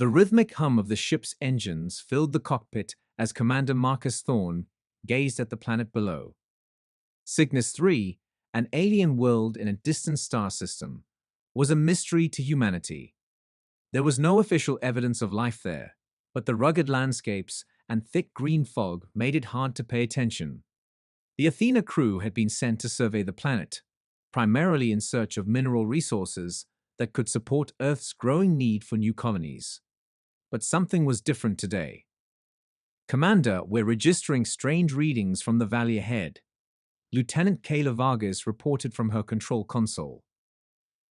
The rhythmic hum of the ship's engines filled the cockpit as Commander Marcus Thorne gazed at the planet below. Cygnus 3, an alien world in a distant star system, was a mystery to humanity. There was no official evidence of life there, but the rugged landscapes and thick green fog made it hard to pay attention. The Athena crew had been sent to survey the planet, primarily in search of mineral resources that could support Earth's growing need for new colonies. But something was different today. "Commander, we're registering strange readings from the valley ahead," Lieutenant Kayla Vargas reported from her control console.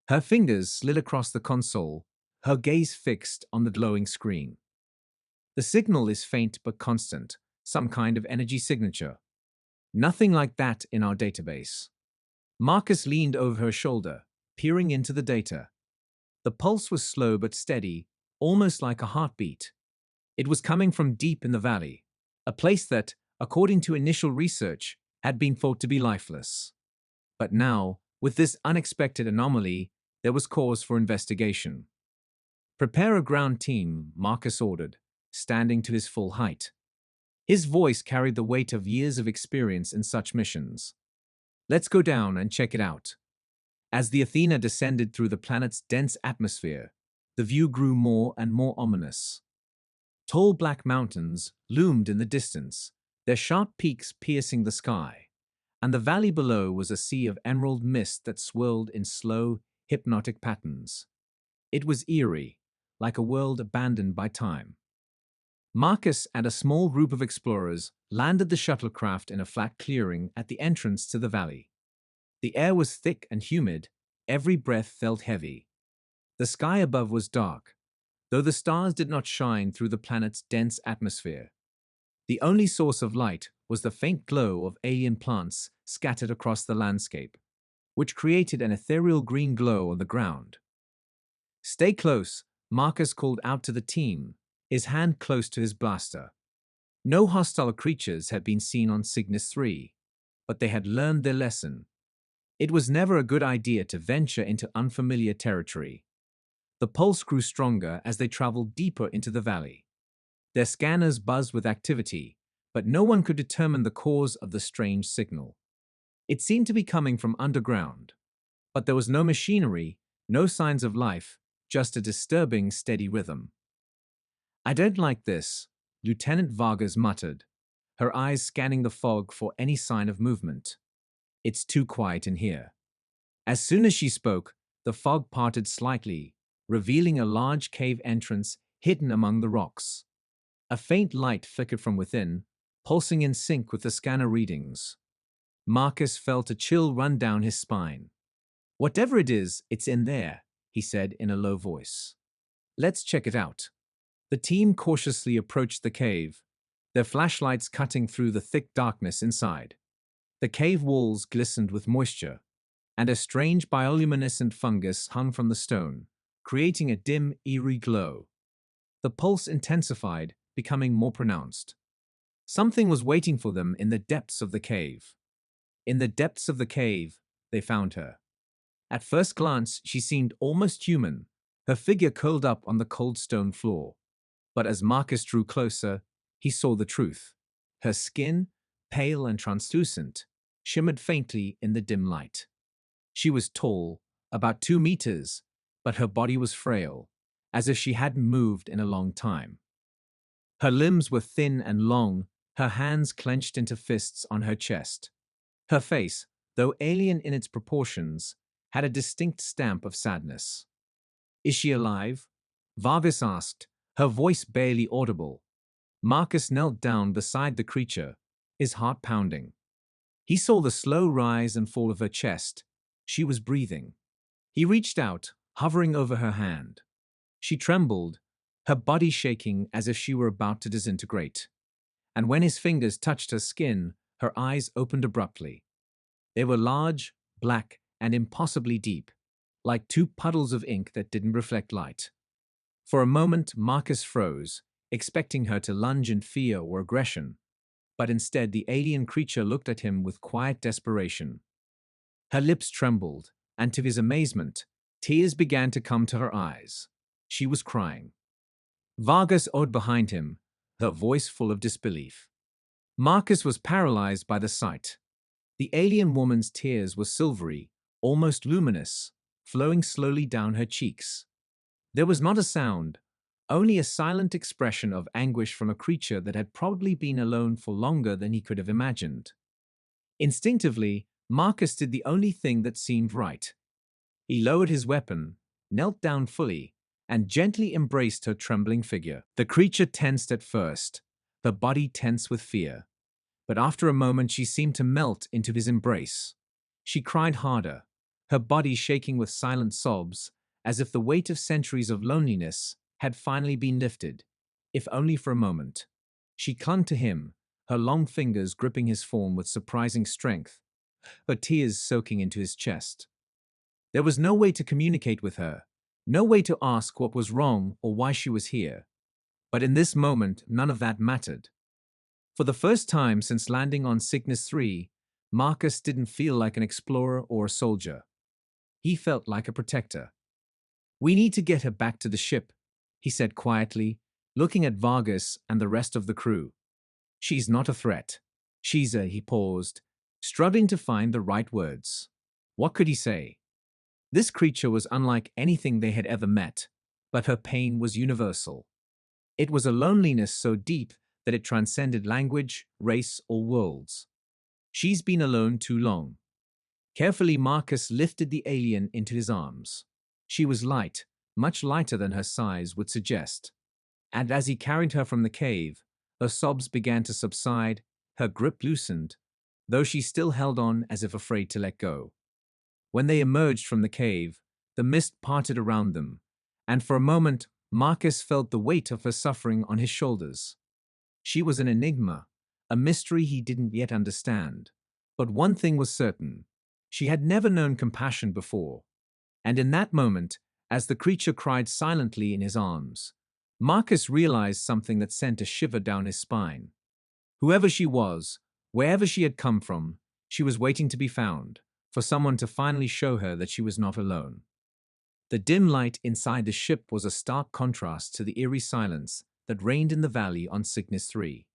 Her fingers slid across the console, her gaze fixed on the glowing screen. "The signal is faint but constant, some kind of energy signature. Nothing like that in our database." Marcus leaned over her shoulder, peering into the data. The pulse was slow but steady, almost like a heartbeat. It was coming from deep in the valley, a place that, according to initial research, had been thought to be lifeless. But now, with this unexpected anomaly, there was cause for investigation. "Prepare a ground team," Marcus ordered, standing to his full height. His voice carried the weight of years of experience in such missions. "Let's go down and check it out." As the Athena descended through the planet's dense atmosphere, the view grew more and more ominous. Tall black mountains loomed in the distance, their sharp peaks piercing the sky, and the valley below was a sea of emerald mist that swirled in slow, hypnotic patterns. It was eerie, like a world abandoned by time. Marcus and a small group of explorers landed the shuttlecraft in a flat clearing at the entrance to the valley. The air was thick and humid, every breath felt heavy. The sky above was dark, though the stars did not shine through the planet's dense atmosphere. The only source of light was the faint glow of alien plants scattered across the landscape, which created an ethereal green glow on the ground. "Stay close," Marcus called out to the team, his hand close to his blaster. No hostile creatures had been seen on Cygnus 3, but they had learned their lesson. It was never a good idea to venture into unfamiliar territory. The pulse grew stronger as they traveled deeper into the valley. Their scanners buzzed with activity, but no one could determine the cause of the strange signal. It seemed to be coming from underground, but there was no machinery, no signs of life, just a disturbing, steady rhythm. "I don't like this," Lieutenant Vargas muttered, her eyes scanning the fog for any sign of movement. "It's too quiet in here." As soon as she spoke, the fog parted slightly, revealing a large cave entrance hidden among the rocks. A faint light flickered from within, pulsing in sync with the scanner readings. Marcus felt a chill run down his spine. "Whatever it is, it's in there," he said in a low voice. "Let's check it out." The team cautiously approached the cave, their flashlights cutting through the thick darkness inside. The cave walls glistened with moisture, and a strange bioluminescent fungus hung from the stone, creating a dim, eerie glow. The pulse intensified, becoming more pronounced. Something was waiting for them in the depths of the cave. In the depths of the cave, they found her. At first glance, she seemed almost human, her figure curled up on the cold stone floor. But as Marcus drew closer, he saw the truth. Her skin, pale and translucent, shimmered faintly in the dim light. She was tall, about 2 meters, but her body was frail, as if she hadn't moved in a long time. Her limbs were thin and long, her hands clenched into fists on her chest. Her face, though alien in its proportions, had a distinct stamp of sadness. "Is she alive?" Vargas asked, her voice barely audible. Marcus knelt down beside the creature, his heart pounding. He saw the slow rise and fall of her chest. She was breathing. He reached out, hovering over her hand. She trembled, her body shaking as if she were about to disintegrate. And when his fingers touched her skin, her eyes opened abruptly. They were large, black, and impossibly deep, like 2 puddles of ink that didn't reflect light. For a moment, Marcus froze, expecting her to lunge in fear or aggression, but instead the alien creature looked at him with quiet desperation. Her lips trembled, and to his amazement, tears began to come to her eyes. She was crying. Vargas owed behind him, her voice full of disbelief. Marcus was paralyzed by the sight. The alien woman's tears were silvery, almost luminous, flowing slowly down her cheeks. There was not a sound, only a silent expression of anguish from a creature that had probably been alone for longer than he could have imagined. Instinctively, Marcus did the only thing that seemed right. He lowered his weapon, knelt down fully, and gently embraced her trembling figure. The creature tensed at first, her body tense with fear. But after a moment she seemed to melt into his embrace. She cried harder, her body shaking with silent sobs, as if the weight of centuries of loneliness had finally been lifted, if only for a moment. She clung to him, her long fingers gripping his form with surprising strength, her tears soaking into his chest. There was no way to communicate with her, no way to ask what was wrong or why she was here. But in this moment, none of that mattered. For the first time since landing on Cygnus 3, Marcus didn't feel like an explorer or a soldier. He felt like a protector. "We need to get her back to the ship," he said quietly, looking at Vargas and the rest of the crew. "She's not a threat. He paused, struggling to find the right words. What could he say? This creature was unlike anything they had ever met, but her pain was universal. It was a loneliness so deep that it transcended language, race, or worlds. She's been alone too long. Carefully, Marcus lifted the alien into his arms. She was light, much lighter than her size would suggest. And as he carried her from the cave, her sobs began to subside, her grip loosened, though she still held on as if afraid to let go. When they emerged from the cave, the mist parted around them, and for a moment, Marcus felt the weight of her suffering on his shoulders. She was an enigma, a mystery he didn't yet understand. But one thing was certain. She had never known compassion before. And in that moment, as the creature cried silently in his arms, Marcus realized something that sent a shiver down his spine. Whoever she was, wherever she had come from, she was waiting to be found, for someone to finally show her that she was not alone. The dim light inside the ship was a stark contrast to the eerie silence that reigned in the valley on Cygnus 3.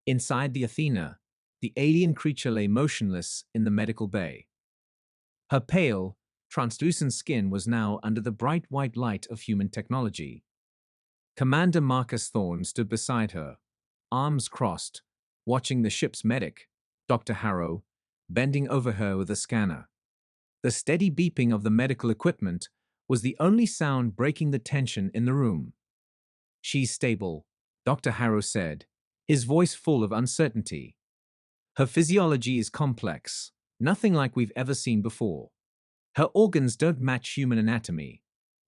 Inside the Athena, the alien creature lay motionless in the medical bay. Her pale, translucent skin was now under the bright white light of human technology. Commander Marcus Thorne stood beside her, arms crossed, watching the ship's medic, Dr. Harrow, bending over her with a scanner. The steady beeping of the medical equipment was the only sound breaking the tension in the room. "She's stable," Dr. Harrow said, his voice full of uncertainty. "Her physiology is complex, nothing like we've ever seen before. Her organs don't match human anatomy,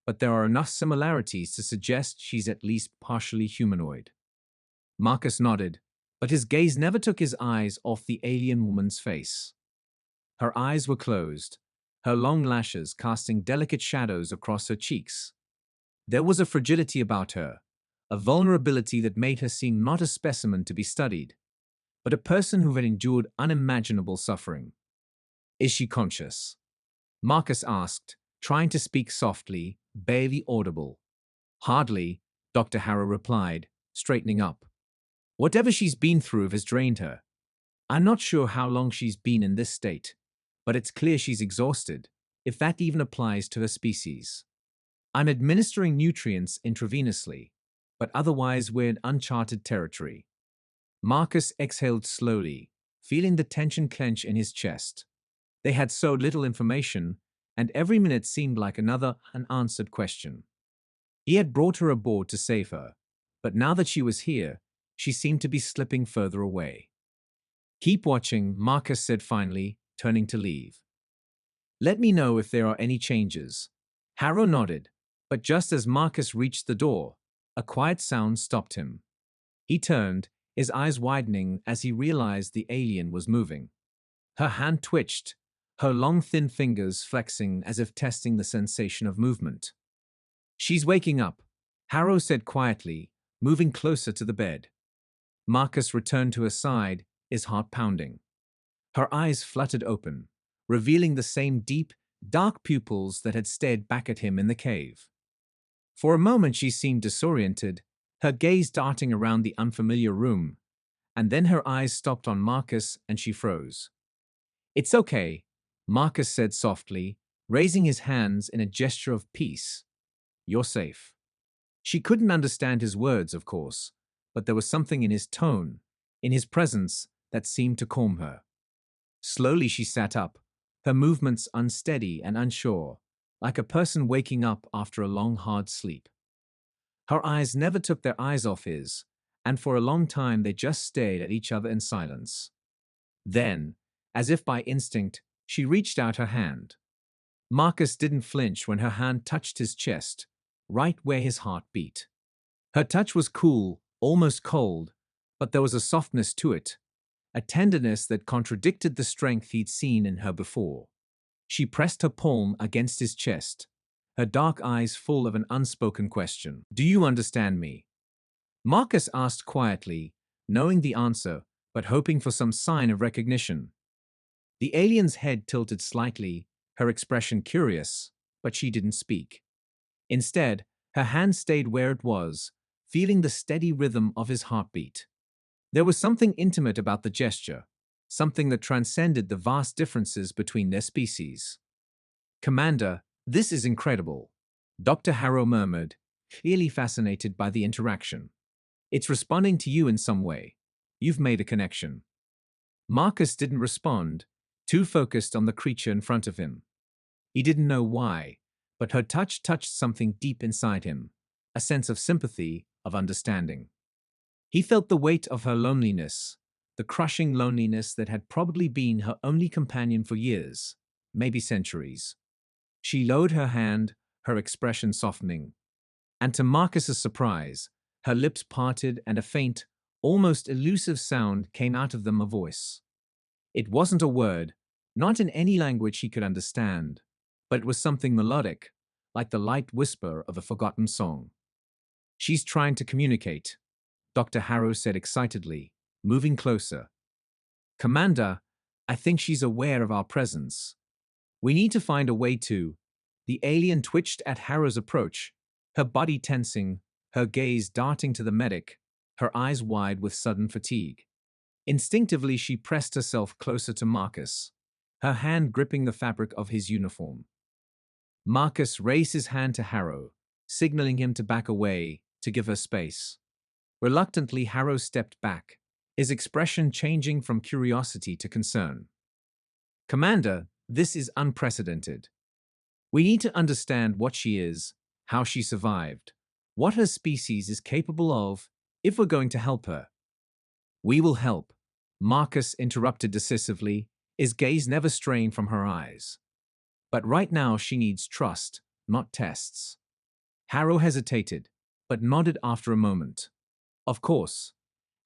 but there are enough similarities to suggest she's at least partially humanoid." Marcus nodded, but his gaze never took his eyes off the alien woman's face. Her eyes were closed, her long lashes casting delicate shadows across her cheeks. There was a fragility about her, a vulnerability that made her seem not a specimen to be studied, but a person who had endured unimaginable suffering. "Is she conscious?" Marcus asked, trying to speak softly, barely audible. "Hardly," Dr. Harrow replied, straightening up. "Whatever she's been through has drained her. I'm not sure how long she's been in this state, but it's clear she's exhausted, if that even applies to her species. I'm administering nutrients intravenously, but otherwise we're in uncharted territory." Marcus exhaled slowly, feeling the tension clench in his chest. They had so little information, and every minute seemed like another unanswered question. He had brought her aboard to save her, but now that she was here, she seemed to be slipping further away. "Keep watching," Marcus said finally, turning to leave. "Let me know if there are any changes." Harrow nodded, but just as Marcus reached the door, a quiet sound stopped him. He turned, his eyes widening as he realized the alien was moving. Her hand twitched, her long thin fingers flexing as if testing the sensation of movement. "She's waking up," Harrow said quietly, moving closer to the bed. Marcus returned to her side, his heart pounding. Her eyes fluttered open, revealing the same deep, dark pupils that had stared back at him in the cave. For a moment she seemed disoriented, her gaze darting around the unfamiliar room, and then her eyes stopped on Marcus and she froze. "It's okay," Marcus said softly, raising his hands in a gesture of peace. "You're safe." She couldn't understand his words, of course, but there was something in his tone, in his presence, that seemed to calm her. Slowly she sat up, her movements unsteady and unsure, like a person waking up after a long, hard sleep. Her eyes never took their eyes off his, and for a long time they just stared at each other in silence. Then, as if by instinct, she reached out her hand. Marcus didn't flinch when her hand touched his chest, right where his heart beat. Her touch was cool, almost cold, but there was a softness to it, a tenderness that contradicted the strength he'd seen in her before. She pressed her palm against his chest, her dark eyes full of an unspoken question. "Do you understand me?" Marcus asked quietly, knowing the answer, but hoping for some sign of recognition. The alien's head tilted slightly, her expression curious, but she didn't speak. Instead, her hand stayed where it was, feeling the steady rhythm of his heartbeat. There was something intimate about the gesture, something that transcended the vast differences between their species. "Commander, this is incredible," Dr. Harrow murmured, clearly fascinated by the interaction. "It's responding to you in some way. You've made a connection." Marcus didn't respond, too focused on the creature in front of him. He didn't know why, but her touch touched something deep inside him, a sense of sympathy, of understanding. He felt the weight of her loneliness, the crushing loneliness that had probably been her only companion for years, maybe centuries. She lowered her hand, her expression softening. And to Marcus's surprise, her lips parted and a faint, almost elusive sound came out of them, a voice. It wasn't a word, not in any language he could understand, but it was something melodic, like the light whisper of a forgotten song. "She's trying to communicate," Dr. Harrow said excitedly, moving closer. "Commander, I think she's aware of our presence. We need to find a way to—" The alien twitched at Harrow's approach, her body tensing, her gaze darting to the medic, her eyes wide with sudden fatigue. Instinctively, she pressed herself closer to Marcus, her hand gripping the fabric of his uniform. Marcus raised his hand to Harrow, signaling him to back away, to give her space. Reluctantly, Harrow stepped back, his expression changing from curiosity to concern. "Commander, this is unprecedented. We need to understand what she is, how she survived, what her species is capable of, if we're going to help her." "We will help," Marcus interrupted decisively, his gaze never straying from her eyes. "But right now she needs trust, not tests." Harrow hesitated, but nodded after a moment. "Of course."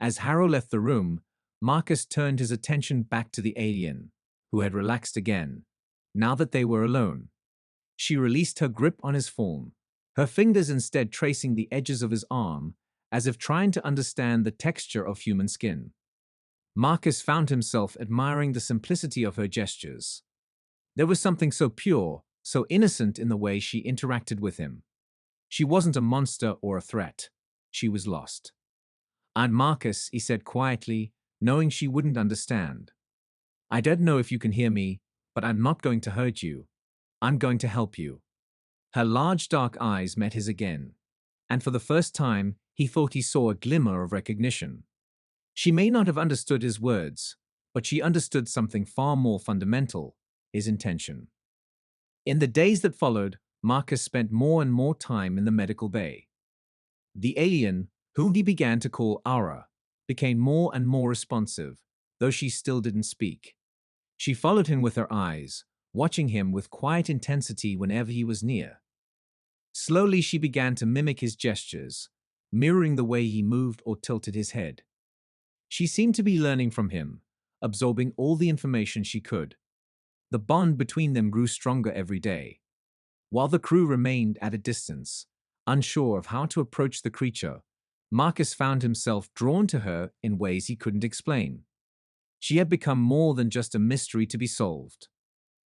As Harrow left the room, Marcus turned his attention back to the alien, who had relaxed again, now that they were alone. She released her grip on his form, her fingers instead tracing the edges of his arm, as if trying to understand the texture of human skin. Marcus found himself admiring the simplicity of her gestures. There was something so pure, so innocent in the way she interacted with him. She wasn't a monster or a threat. She was lost. "Aunt Marcus," he said quietly, knowing she wouldn't understand. "I don't know if you can hear me, but I'm not going to hurt you. I'm going to help you." Her large dark eyes met his again, and for the first time he thought he saw a glimmer of recognition. She may not have understood his words, but she understood something far more fundamental, his intention. In the days that followed, Marcus spent more and more time in the medical bay. The alien, whom he began to call Aura, became more and more responsive, though she still didn't speak. She followed him with her eyes, watching him with quiet intensity whenever he was near. Slowly she began to mimic his gestures, mirroring the way he moved or tilted his head. She seemed to be learning from him, absorbing all the information she could. The bond between them grew stronger every day. While the crew remained at a distance, unsure of how to approach the creature, Marcus found himself drawn to her in ways he couldn't explain. She had become more than just a mystery to be solved.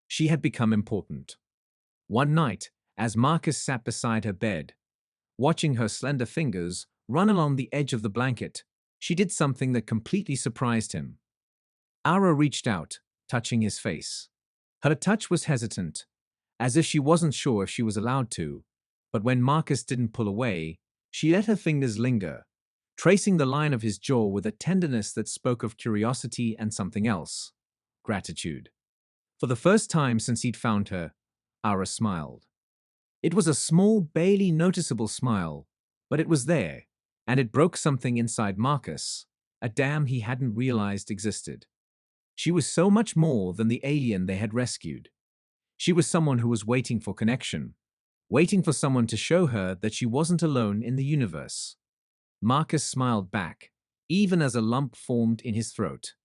She had become important. One night, as Marcus sat beside her bed, watching her slender fingers run along the edge of the blanket, she did something that completely surprised him. Ara reached out, touching his face. Her touch was hesitant, as if she wasn't sure if she was allowed to, but when Marcus didn't pull away, she let her fingers linger, tracing the line of his jaw with a tenderness that spoke of curiosity and something else: gratitude. For the first time since he'd found her, Ara smiled. It was a small, barely noticeable smile, but it was there, and it broke something inside Marcus, a dam he hadn't realized existed. She was so much more than the alien they had rescued. She was someone who was waiting for connection, waiting for someone to show her that she wasn't alone in the universe. Marcus smiled back, even as a lump formed in his throat.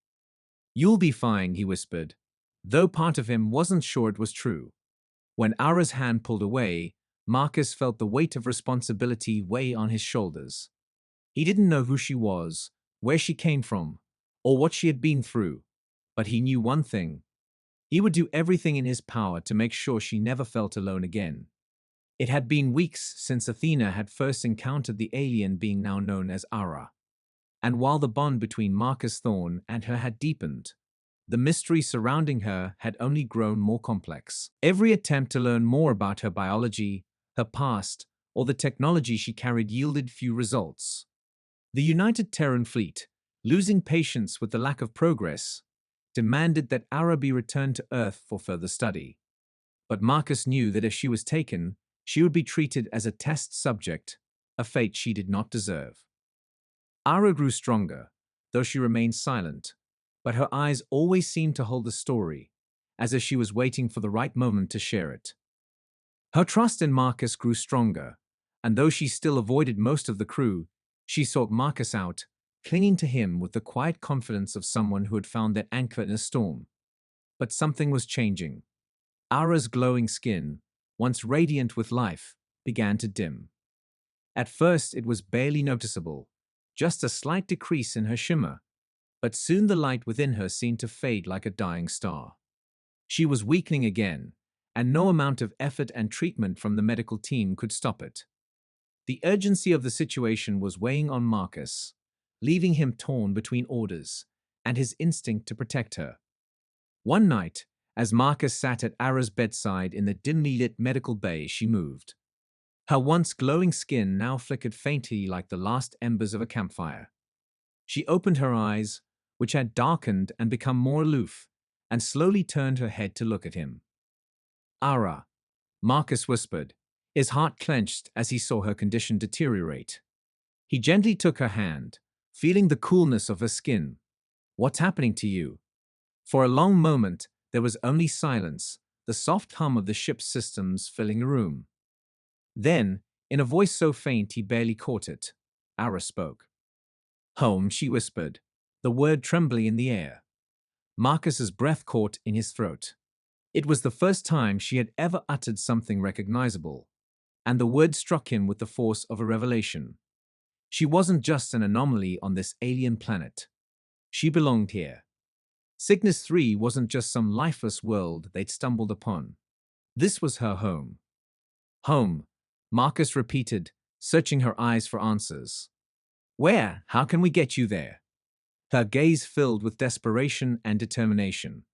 "You'll be fine," he whispered, though part of him wasn't sure it was true. When Ara's hand pulled away, Marcus felt the weight of responsibility weigh on his shoulders. He didn't know who she was, where she came from, or what she had been through, but he knew one thing: he would do everything in his power to make sure she never felt alone again. It had been weeks since Athena had first encountered the alien being now known as Ara. And while the bond between Marcus Thorne and her had deepened, the mystery surrounding her had only grown more complex. Every attempt to learn more about her biology, her past, or the technology she carried yielded few results. The United Terran Fleet, losing patience with the lack of progress, demanded that Ara be returned to Earth for further study. But Marcus knew that if she was taken, she would be treated as a test subject, a fate she did not deserve. Ara grew stronger, though she remained silent, but her eyes always seemed to hold the story, as if she was waiting for the right moment to share it. Her trust in Marcus grew stronger, and though she still avoided most of the crew, she sought Marcus out, clinging to him with the quiet confidence of someone who had found their anchor in a storm. But something was changing. Ara's glowing skin, once radiant with life, began to dim. At first it was barely noticeable, just a slight decrease in her shimmer, but soon the light within her seemed to fade like a dying star. She was weakening again, and no amount of effort and treatment from the medical team could stop it. The urgency of the situation was weighing on Marcus, leaving him torn between orders and his instinct to protect her. One night, as Marcus sat at Ara's bedside in the dimly lit medical bay, she moved. Her once glowing skin now flickered faintly like the last embers of a campfire. She opened her eyes, which had darkened and become more aloof, and slowly turned her head to look at him. "Ara," Marcus whispered, his heart clenched as he saw her condition deteriorate. He gently took her hand, feeling the coolness of her skin. "What's happening to you?" For a long moment, there was only silence, the soft hum of the ship's systems filling the room. Then, in a voice so faint he barely caught it, Ara spoke. "Home," she whispered, the word trembling in the air. Marcus's breath caught in his throat. It was the first time she had ever uttered something recognizable, and the word struck him with the force of a revelation. She wasn't just an anomaly on this alien planet. She belonged here. Cygnus 3 wasn't just some lifeless world they'd stumbled upon. This was her home. "Home," Marcus repeated, searching her eyes for answers. "Where? How can we get you there?" Her gaze filled with desperation and determination.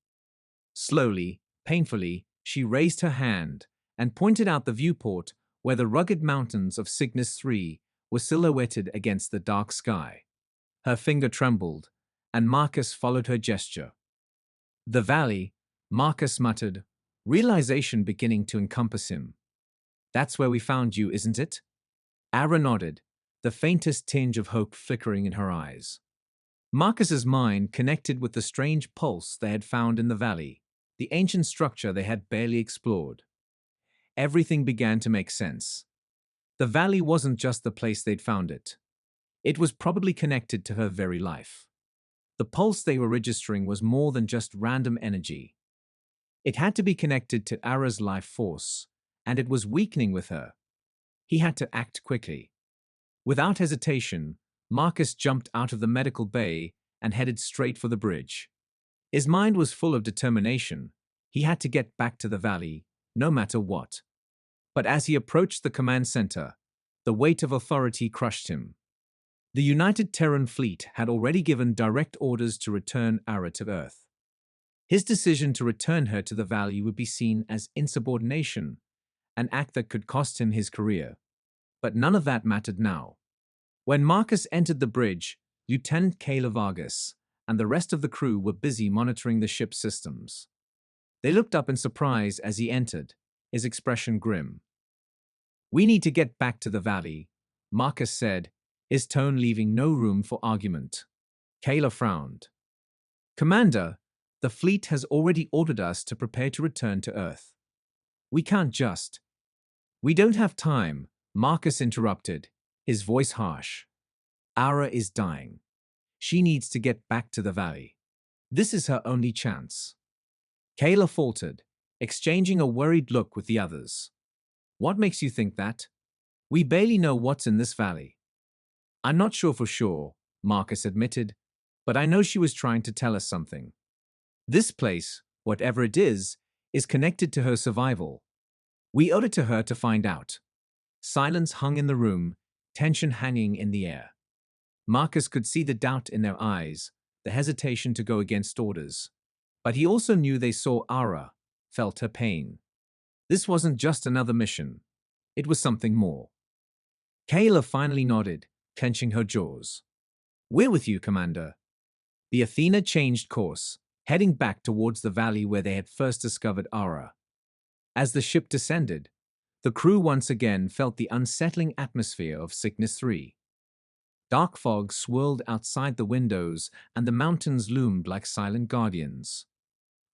Slowly, painfully, she raised her hand and pointed out the viewport where the rugged mountains of Cygnus 3 were silhouetted against the dark sky. Her finger trembled, and Marcus followed her gesture. "The valley," Marcus muttered, realization beginning to encompass him. "That's where we found you, isn't it?" Ara nodded, the faintest tinge of hope flickering in her eyes. Marcus's mind connected with the strange pulse they had found in the valley, the ancient structure they had barely explored. Everything began to make sense. The valley wasn't just the place they'd found it. It was probably connected to her very life. The pulse they were registering was more than just random energy. It had to be connected to Ara's life force, and it was weakening with her. He had to act quickly. Without hesitation, Marcus jumped out of the medical bay and headed straight for the bridge. His mind was full of determination. He had to get back to the valley, no matter what. But as he approached the command center, the weight of authority crushed him. The United Terran Fleet had already given direct orders to return Ara to Earth. His decision to return her to the Valley would be seen as insubordination, an act that could cost him his career. But none of that mattered now. When Marcus entered the bridge, Lieutenant Kayla Vargas and the rest of the crew were busy monitoring the ship's systems. They looked up in surprise as he entered, his expression grim. "We need to get back to the Valley," Marcus said, his tone leaving no room for argument. Kayla frowned. "Commander, the fleet has already ordered us to prepare to return to Earth. We can't just—" "We don't have time," Marcus interrupted, his voice harsh. "Ara is dying. She needs to get back to the Valley. This is her only chance." Kayla faltered, exchanging a worried look with the others. "What makes you think that? We barely know what's in this valley." "I'm not sure for sure," Marcus admitted, "but I know she was trying to tell us something. This place, whatever it is connected to her survival. We owed it to her to find out." Silence hung in the room, tension hanging in the air. Marcus could see the doubt in their eyes, the hesitation to go against orders. But he also knew they saw Ara, felt her pain. This wasn't just another mission. It was something more. Kayla finally nodded, clenching her jaws. "We're with you, Commander." The Athena changed course, heading back towards the valley where they had first discovered Ara. As the ship descended, the crew once again felt the unsettling atmosphere of Cygnus 3. Dark fog swirled outside the windows, and the mountains loomed like silent guardians.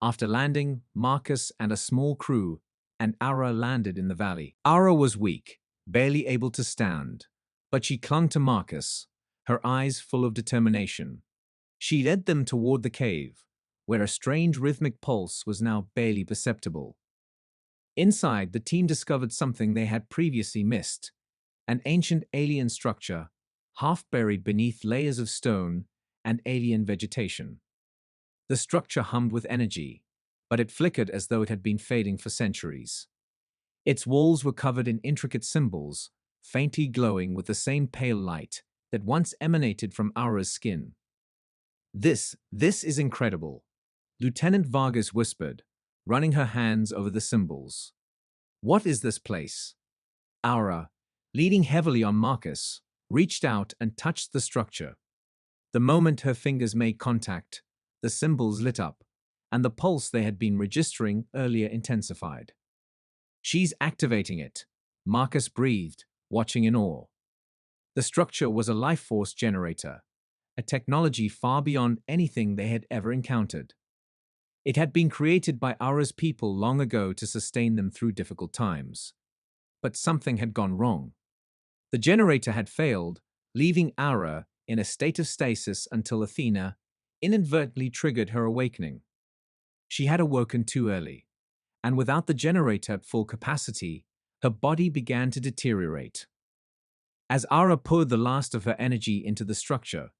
After landing, Marcus and a small crew and Ara landed in the valley. Ara was weak, barely able to stand, but she clung to Marcus, her eyes full of determination. She led them toward the cave, where a strange rhythmic pulse was now barely perceptible. Inside, the team discovered something they had previously missed: an ancient alien structure, half buried beneath layers of stone and alien vegetation. The structure hummed with energy, but it flickered as though it had been fading for centuries. Its walls were covered in intricate symbols, faintly glowing with the same pale light that once emanated from Ara's skin. This is incredible," Lieutenant Vargas whispered, running her hands over the symbols. "What is this place?" Ara, leaning heavily on Marcus, reached out and touched the structure. The moment her fingers made contact, the symbols lit up, and the pulse they had been registering earlier intensified. "She's activating it," Marcus breathed, watching in awe. The structure was a life force generator, a technology far beyond anything they had ever encountered. It had been created by Ara's people long ago to sustain them through difficult times. But something had gone wrong. The generator had failed, leaving Ara in a state of stasis until Athena inadvertently triggered her awakening. She had awoken too early, and without the generator at full capacity, her body began to deteriorate. As Ara poured the last of her energy into the structure,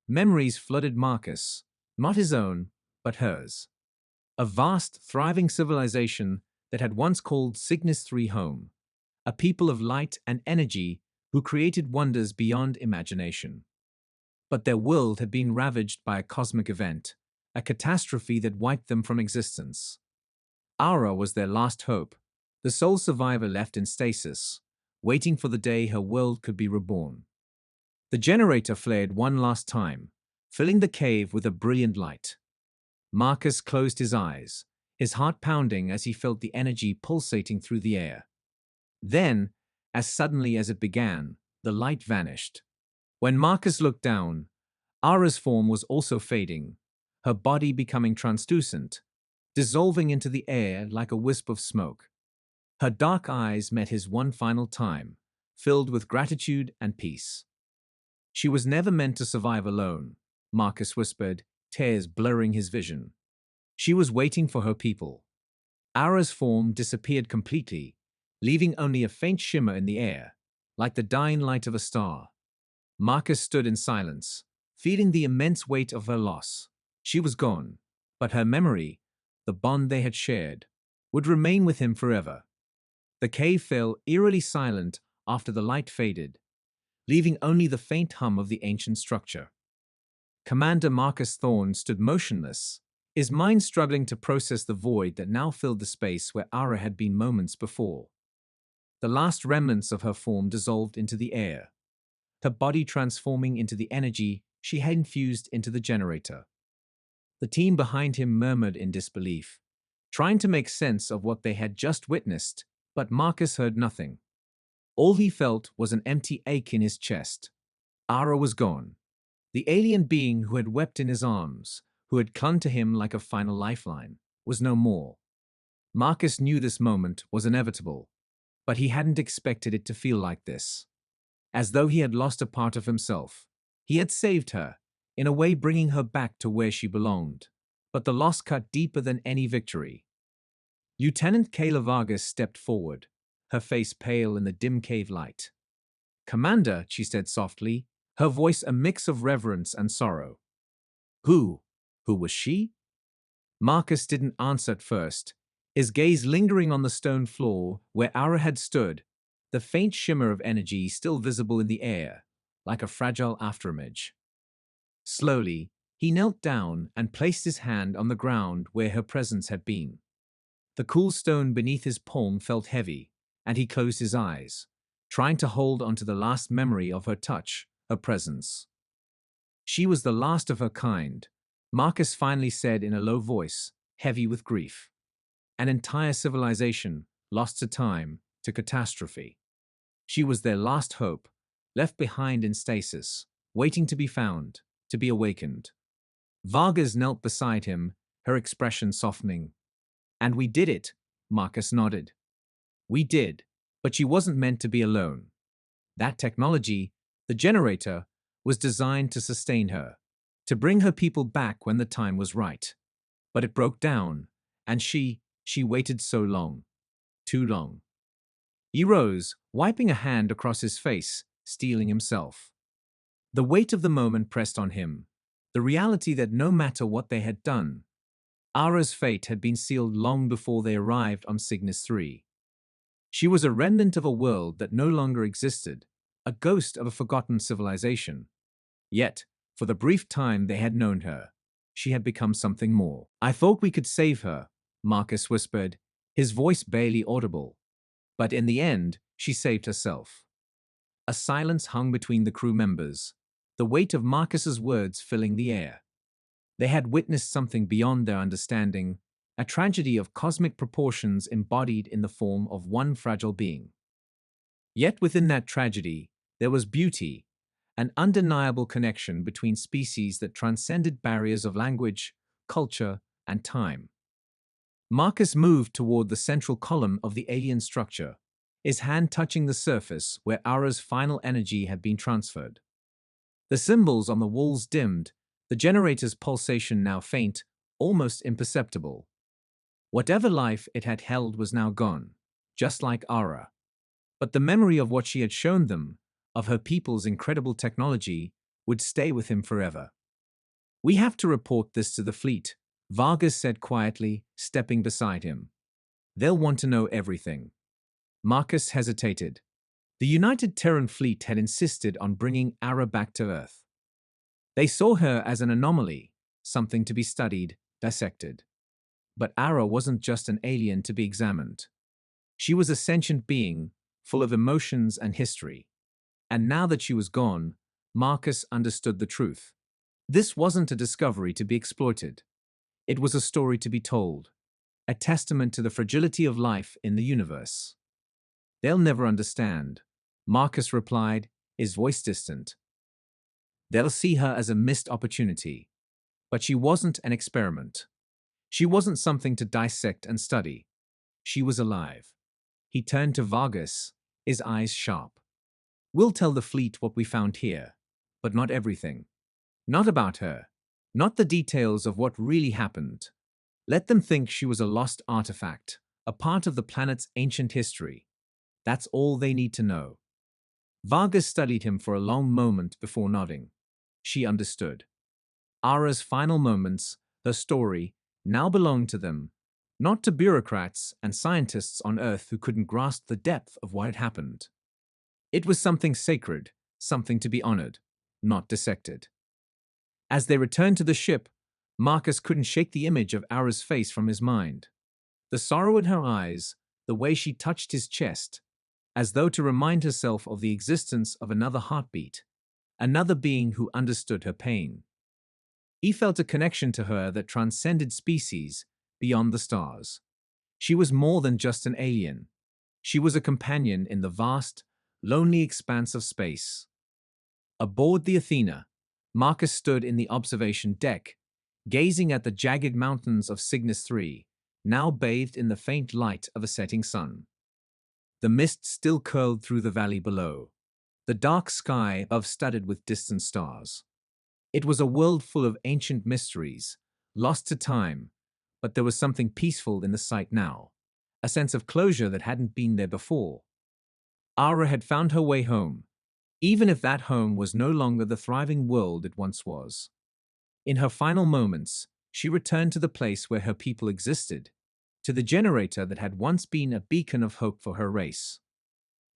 memories flooded Marcus, not his own, but hers. A vast, thriving civilization that had once called Cygnus 3 home, a people of light and energy who created wonders beyond imagination. But their world had been ravaged by a cosmic event, a catastrophe that wiped them from existence. Ara was their last hope, the sole survivor left in stasis, waiting for the day her world could be reborn. The generator flared one last time, filling the cave with a brilliant light. Marcus closed his eyes, his heart pounding as he felt the energy pulsating through the air. Then, as suddenly as it began, the light vanished. When Marcus looked down, Ara's form was also fading, her body becoming translucent, dissolving into the air like a wisp of smoke. Her dark eyes met his one final time, filled with gratitude and peace. "She was never meant to survive alone," Marcus whispered, tears blurring his vision. "She was waiting for her people." Ara's form disappeared completely, leaving only a faint shimmer in the air, like the dying light of a star. Marcus stood in silence, feeling the immense weight of her loss. She was gone, but her memory, the bond they had shared, would remain with him forever. The cave fell eerily silent after the light faded, leaving only the faint hum of the ancient structure. Commander Marcus Thorne stood motionless, his mind struggling to process the void that now filled the space where Ara had been moments before. The last remnants of her form dissolved into the air, her body transforming into the energy she had infused into the generator. The team behind him murmured in disbelief, trying to make sense of what they had just witnessed, but Marcus heard nothing. All he felt was an empty ache in his chest. Ara was gone. The alien being who had wept in his arms, who had clung to him like a final lifeline, was no more. Marcus knew this moment was inevitable, but he hadn't expected it to feel like this. As though he had lost a part of himself. He had saved her, in a way bringing her back to where she belonged. But the loss cut deeper than any victory. Lieutenant Kayla Vargas stepped forward, her face pale in the dim cave light. "Commander," she said softly, her voice a mix of reverence and sorrow. Who was she?" Marcus didn't answer at first, his gaze lingering on the stone floor where Ara had stood, the faint shimmer of energy still visible in the air, like a fragile afterimage. Slowly, he knelt down and placed his hand on the ground where her presence had been. The cool stone beneath his palm felt heavy, and he closed his eyes, trying to hold onto the last memory of her touch, her presence. She was the last of her kind, Marcus finally said in a low voice, heavy with grief. An entire civilization, lost to time, to catastrophe. She was their last hope, left behind in stasis, waiting to be found, to be awakened. Vargas knelt beside him, her expression softening. "And we did it," Marcus nodded. "We did, but she wasn't meant to be alone. That technology, the generator, was designed to sustain her, to bring her people back when the time was right. But it broke down, and she waited so long. Too long." He rose, wiping a hand across his face, steeling himself. The weight of the moment pressed on him, the reality that no matter what they had done, Ara's fate had been sealed long before they arrived on Cygnus 3. She was a remnant of a world that no longer existed, a ghost of a forgotten civilization. Yet, for the brief time they had known her, she had become something more. "I thought we could save her," Marcus whispered, his voice barely audible. But in the end, she saved herself. A silence hung between the crew members, the weight of Marcus's words filling the air. They had witnessed something beyond their understanding, a tragedy of cosmic proportions embodied in the form of one fragile being. Yet within that tragedy, there was beauty, an undeniable connection between species that transcended barriers of language, culture, and time. Marcus moved toward the central column of the alien structure, his hand touching the surface where Ara's final energy had been transferred. The symbols on the walls dimmed, the generator's pulsation now faint, almost imperceptible. Whatever life it had held was now gone, just like Ara. But the memory of what she had shown them, of her people's incredible technology, would stay with him forever. "We have to report this to the fleet," Vargas said quietly, stepping beside him. "They'll want to know everything." Marcus hesitated. The United Terran Fleet had insisted on bringing Ara back to Earth. They saw her as an anomaly, something to be studied, dissected. But Ara wasn't just an alien to be examined. She was a sentient being, full of emotions and history. And now that she was gone, Marcus understood the truth. This wasn't a discovery to be exploited. It was a story to be told, a testament to the fragility of life in the universe. "They'll never understand," Marcus replied, his voice distant. "They'll see her as a missed opportunity. But she wasn't an experiment. She wasn't something to dissect and study. She was alive." He turned to Vargas, his eyes sharp. "We'll tell the fleet what we found here, but not everything. Not about her. Not the details of what really happened. Let them think she was a lost artifact, a part of the planet's ancient history. That's all they need to know." Vargas studied him for a long moment before nodding. She understood. Ara's final moments, her story, now belonged to them, not to bureaucrats and scientists on Earth who couldn't grasp the depth of what had happened. It was something sacred, something to be honored, not dissected. As they returned to the ship, Marcus couldn't shake the image of Aura's face from his mind. The sorrow in her eyes, the way she touched his chest, as though to remind herself of the existence of another heartbeat, another being who understood her pain. He felt a connection to her that transcended species, beyond the stars. She was more than just an alien. She was a companion in the vast, lonely expanse of space. Aboard the Athena, Marcus stood in the observation deck, gazing at the jagged mountains of Cygnus III, now bathed in the faint light of a setting sun. The mist still curled through the valley below, the dark sky above studded with distant stars. It was a world full of ancient mysteries, lost to time, but there was something peaceful in the sight now, a sense of closure that hadn't been there before. Aura had found her way home, even if that home was no longer the thriving world it once was. In her final moments, she returned to the place where her people existed, to the generator that had once been a beacon of hope for her race.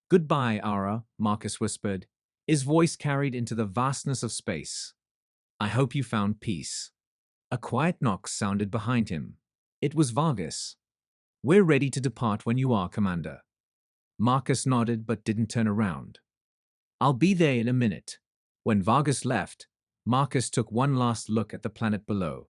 "Goodbye, Aura," Marcus whispered, his voice carried into the vastness of space. "I hope you found peace." A quiet knock sounded behind him. It was Vargas. "We're ready to depart when you are, Commander." Marcus nodded but didn't turn around. "I'll be there in a minute." When Vargas left, Marcus took one last look at the planet below.